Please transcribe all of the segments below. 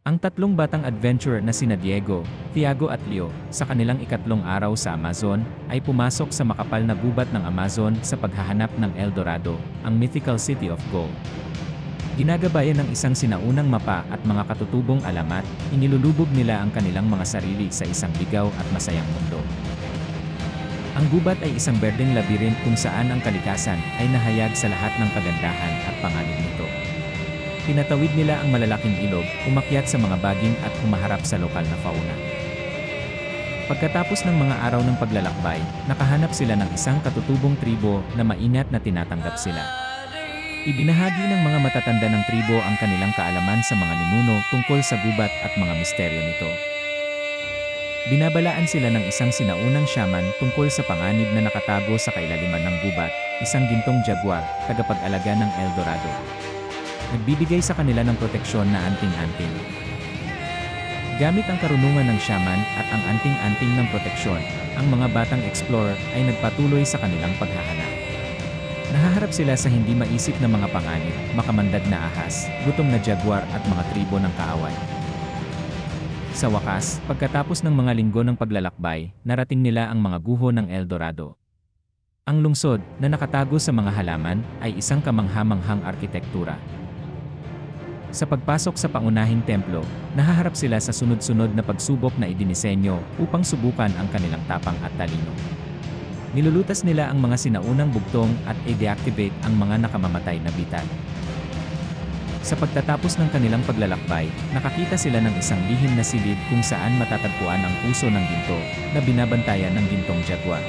Ang tatlong batang adventurer na sina Diego, Tiago at Leo, sa kanilang ikatlong araw sa Amazon, ay pumasok sa makapal na gubat ng Amazon sa paghahanap ng El Dorado, ang mythical city of gold. Ginagabayan ng isang sinaunang mapa at mga katutubong alamat, inilulubog nila ang kanilang mga sarili sa isang ligaw at masayang mundo. Ang gubat ay isang berdeng labyrinth kung saan ang kalikasan ay nahayag sa lahat ng kagandahan at panganib nito. Pinatawid nila ang malalaking ilog, umakyat sa mga baging at humaharap sa lokal na fauna. Pagkatapos ng mga araw ng paglalakbay, nakahanap sila ng isang katutubong tribo na maingat na tinatanggap sila. Ibinahagi ng mga matatanda ng tribo ang kanilang kaalaman sa mga ninuno tungkol sa gubat at mga misteryo nito. Binabalaan sila ng isang sinaunang shaman tungkol sa panganib na nakatago sa kailaliman ng gubat, isang gintong jaguar, tagapag-alaga ng El Dorado. Nagbibigay sa kanila ng proteksyon na anting-anting. Gamit ang karunungan ng shaman at ang anting-anting ng proteksyon, ang mga batang explorer ay nagpatuloy sa kanilang paghahanap. Nahaharap sila sa hindi maisip na mga panganib, makamandag na ahas, gutom na jaguar at mga tribo ng kaaway. Sa wakas, pagkatapos ng mga linggo ng paglalakbay, narating nila ang mga guho ng El Dorado. Ang lungsod, na nakatago sa mga halaman, ay isang kamangha-manghang arkitektura. Sa pagpasok sa pangunahing templo, nahaharap sila sa sunod-sunod na pagsubok na idinisenyo upang subukan ang kanilang tapang at talino. Nilulutas nila ang mga sinaunang bugtong at i-deactivate ang mga nakamamatay na bitat. Sa pagtatapos ng kanilang paglalakbay, nakakita sila ng isang lihim na silid kung saan matatagpuan ang puso ng ginto na binabantayan ng gintong jaguar.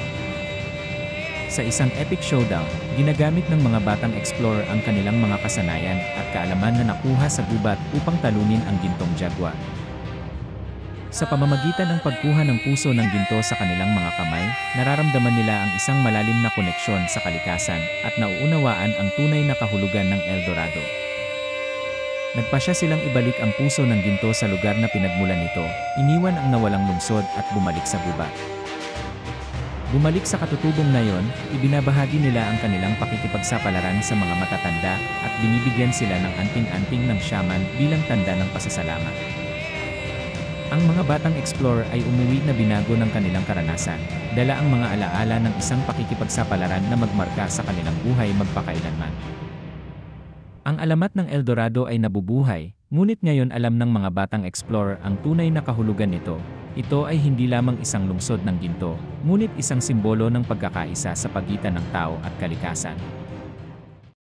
Sa isang epic showdown, ginagamit ng mga batang explorer ang kanilang mga kasanayan at kaalaman na nakuha sa gubat upang talunin ang gintong jaguar. Sa pamamagitan ng pagkuha ng puso ng ginto sa kanilang mga kamay, nararamdaman nila ang isang malalim na koneksyon sa kalikasan at nauunawaan ang tunay na kahulugan ng El Dorado. Nagpasya silang ibalik ang puso ng ginto sa lugar na pinagmulan nito, iniwan ang nawalang lungsod at bumalik sa gubat. Bumalik sa katutubong na yon, ibinabahagi nila ang kanilang pakikipagsapalaran sa mga matatanda at binibigyan sila ng anting-anting ng shaman bilang tanda ng pasasalamat. Ang mga batang explorer ay umuwi na binago ng kanilang karanasan, dala ang mga alaala ng isang pakikipagsapalaran na magmarka sa kanilang buhay magpakailanman. Ang alamat ng El Dorado ay nabubuhay, ngunit ngayon alam ng mga batang explorer ang tunay na kahulugan nito. Ito ay hindi lamang isang lungsod ng ginto, ngunit isang simbolo ng pagkakaisa sa pagitan ng tao at kalikasan.